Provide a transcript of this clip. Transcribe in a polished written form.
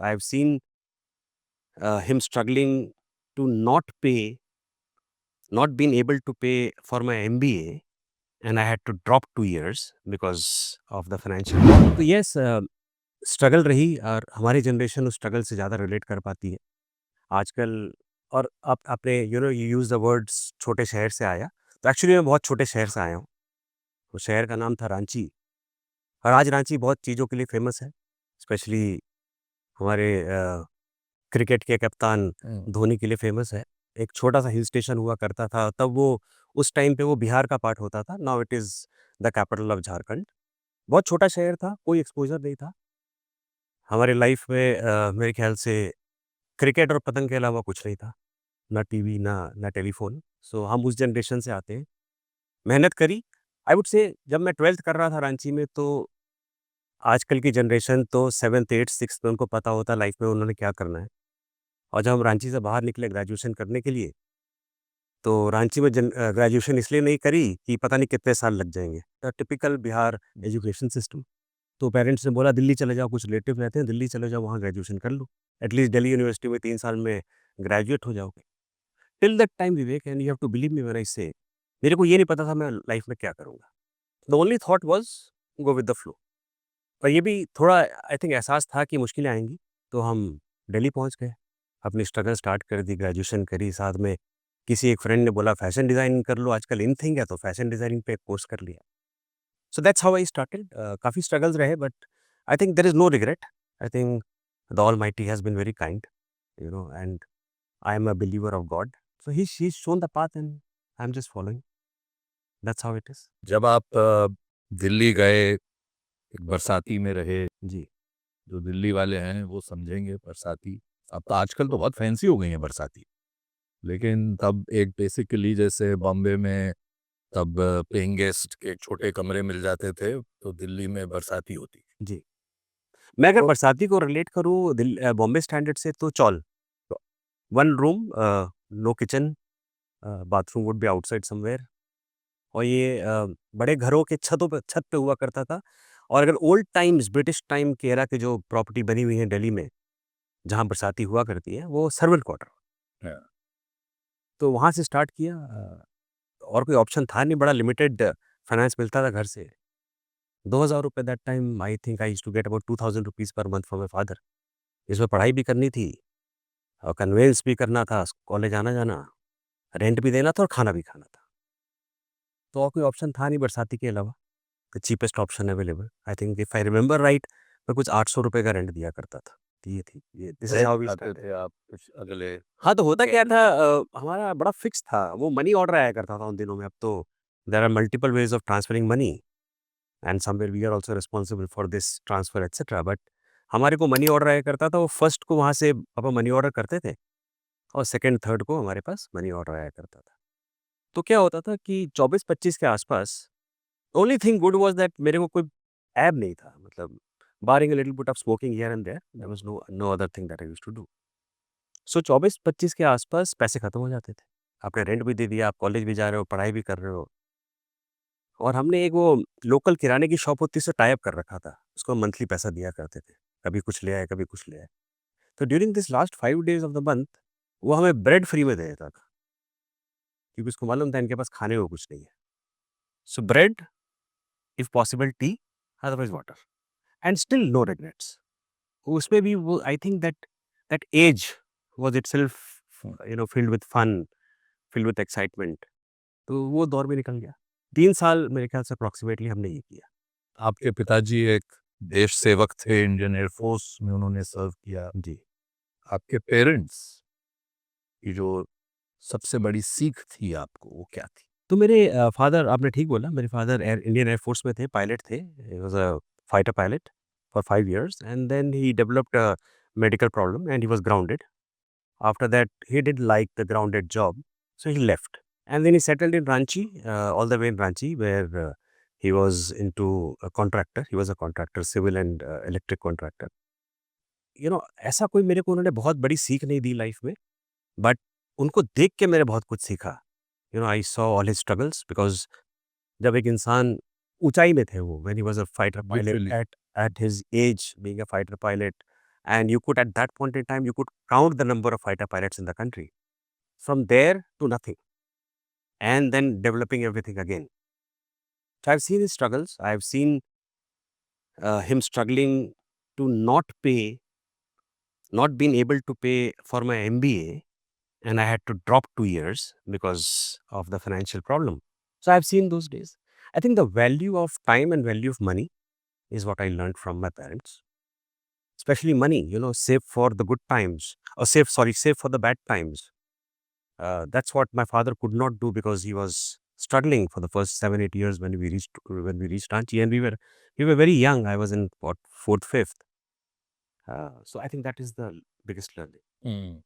I've seen him struggling to not being able to pay for my MBA, and I had to drop 2 years because of the financial. तो yes, struggle रही और हमारी generation उस struggle से ज़्यादा relate कर पाती है आजकल। और आप आपने यू यूज़ द वर्ड्स छोटे शहर से आया, तो एक्चुअली मैं बहुत छोटे शहर से आया हूँ। उस शहर का नाम था रांची, और आज रांची बहुत चीज़ों के लिए फ़ेमस है, स्पेशली हमारे क्रिकेट के कप्तान धोनी के लिए फ़ेमस है। एक छोटा-सा हिल स्टेशन हुआ करता था, तब वो उस टाइम पे वो बिहार का पार्ट होता था, now it is the capital of Jharkhand. बहुत छोटा शहर था, कोई एक्सपोज़र नहीं था। हमारी लाइफ़ में मेरे ख़्याल से क्रिकेट और पतंग के अलावा कुछ नहीं था, ना टीवी, ना टेलीफ़ोन। सो हम उस जनरेशन से आते हैं। मेहनत करी, आई वुड से जब मैं 12th कर रहा था रांची में, तो आजकल की जनरेशन तो 7th, 8th, 6th में उनको पता होता है लाइफ़ में उन्होंने क्या करना है। और जब हम रांची से बाहर निकले ग्रेजुएशन करने के लिए, तो रांची में ग्रेजुएशन इसलिए नहीं करी कि पता नहीं कितने साल लग जाएँगे। Typical Bihar education system. तो पेरेंट्स ने बोला दिल्ली चले जाओ, कुछ रिलेटिव रहते हैं, दिल्ली चले जाओ, वहाँ ग्रेजुएशन कर लो। एटलीस्ट दिल्ली यूनिवर्सिटी में 3 साल में ग्रेजुएट हो जाओगे। Till that time Vivek, and you have to believe me when I say, मेरे को ये नहीं पता था मैं लाइफ़ में क्या करूँगा। The only thought was go with the flow. और ये भी थोड़ा आई थिंक एहसास था कि मुश्किलें आएँगी, तो हम दिल्ली पहुँच गए। अपनी स्ट्रगल स्टार्ट कर दी, ग्रेजुएशन करी, साथ में किसी एक फ्रेंड ने बोला फैशन डिज़ाइनिंग कर लो, आजकल इन थिंग है, तो फैशन डिज़ाइनिंग पे एक कोर्स कर लिया। So that's how I started. काफ़ी स्ट्रगल्स रहे, but I think there is no regret. I think the almighty has been very kind, and I am a believer of God. So he is shown the path and I am just following. That's how it is. जब आप दिल्ली गए, एक बरसाती में रहे, जी। जो दिल्ली वाले हैं वो समझेंगे बरसाती। अब तो आजकल तो बहुत फैंसी हो गई हैं बरसाती, लेकिन तब एक बेसिकली जैसे बॉम्बे में तब पेइंग गेस्ट के छोटे कमरे मिल जाते थे, तो दिल्ली में बरसाती होती। जी। मैं अगर तो बरसाती को रिलेट करूँ बॉम्बे स्टैंडर्ड से, तो chawl. 1 room, no kitchen, bathroom would be outside somewhere. और ये बड़े घरों के छत पे हुआ करता था। और अगर ओल्ड टाइम्स ब्रिटिश टाइम के एरा के जो प्रॉपर्टी बनी हुई है दिल्ली में, जहाँ बरसाती हुआ करती है, वो सर्वेंट क्वार्टर। हाँ, तो वहाँ से स्टार्ट किया। और कोई ऑप्शन था नहीं, बड़ा लिमिटेड फाइनेंस मिलता था घर से। ₹2000 that time, I think I used to get about ₹2000 per month from my father. इसमें पढ़ाई भी करनी थी और कन्वेंस भी करना था, कॉलेज आना-जाना, रेंट भी देना था और खाना भी खाना था। तो और कोई ऑप्शन था नहीं बरसाती के अलावा। The cheapest option available, I think if I remember right, मैं कुछ ₹800 का रेंट दिया करता था। तो ये थी, ये this is rent how we खाते स्टार्टेड। थे आप कुछ अगले? हाँ, तो होता क्या था, हमारा बड़ा फिक्स था, वो मनी ऑर्डर आया करता था उन दिनों में। अब तो there are multiple ways of transferring money, and somewhere we are also responsible for this transfer etcetera. But हमारे को मनी ऑर्डर आया करता था, वो फर्स्ट को वहाँ से पापा मनी ऑर्डर करते थे, और सेकंड, थर्ड को हमारे पास मनी ऑर्डर आया करता था। तो क्या होता था कि 24-25 के आसपास, only thing good was that मेरे को कोई ऐब नहीं था, मतलब barring a little bit of smoking here and there, there was no no other thing that I used to do. So 24-25 के आसपास पैसे खत्म हो जाते थे। आपने रेंट भी दे दिया, आप कॉलेज भी जा रहे हो, पढ़ाई भी कर रहे हो, और हमने एक वो लोकल किराने की शॉप होती है, उससे टाई अप कर रखा था। उसको मंथली पैसा दिया करते थे। कभी कुछ ले आए, कभी कुछ ले आए। तो during this last 5 days of the month, वो हमें ब्रेड फ्री में दे देता था, क्योंकि उसको मालूम था इनके पास खाने को कुछ नहीं है। So bread, if possible tea, otherwise water, and still no regrets. उसमें भी वो, I think that that age was itself filled with fun, filled with excitement. तो वो दौर भी निकल गया। 3 साल मेरे ख्याल से अप्रॉक्सिमेटली हमने ये किया। आपके पिताजी एक देश सेवक थे, इंडियन एयरफोर्स में उन्होंने सर्व किया। जी। आपके पेरेंट्स की जो सबसे बड़ी सीख थी आपको, वो क्या थी? तो मेरे फादर, आपने ठीक बोला, मेरे फादर इंडियन एयर फोर्स में थे, पायलट थे। He was a fighter pilot for 5 years, and then he developed a medical problem and he was grounded. After that, he didn't like the grounded job, so he left. And then he settled in Ranchi, all the way in Ranchi, where he was into a contractor. He was a contractor, civil and electric contractor. ऐसा कोई मेरे को उन्होंने बहुत बड़ी सीख नहीं दी life में, बट उनको देख के मैंने बहुत कुछ सीखा। I saw all his struggles, because जब एक इंसान ऊँचाई में थे वो, when he was a fighter pilot literally. At his age, being a fighter pilot, and you could, at that point in time, you could count the number of fighter pilots in the country. From there to nothing, and then developing everything again. So I've seen his struggles. I've seen him struggling to not being able to pay for my MBA, and I had to drop 2 years because of the financial problem. So I've seen those days. I think the value of time and value of money is what I learned from my parents, especially money. Save for the good times, or save for the bad times. That's what my father could not do because he was struggling for the first 7 8 years when we reached Ranchi, and we were very young. I was in what, fourth fifth. So I think that is the biggest learning.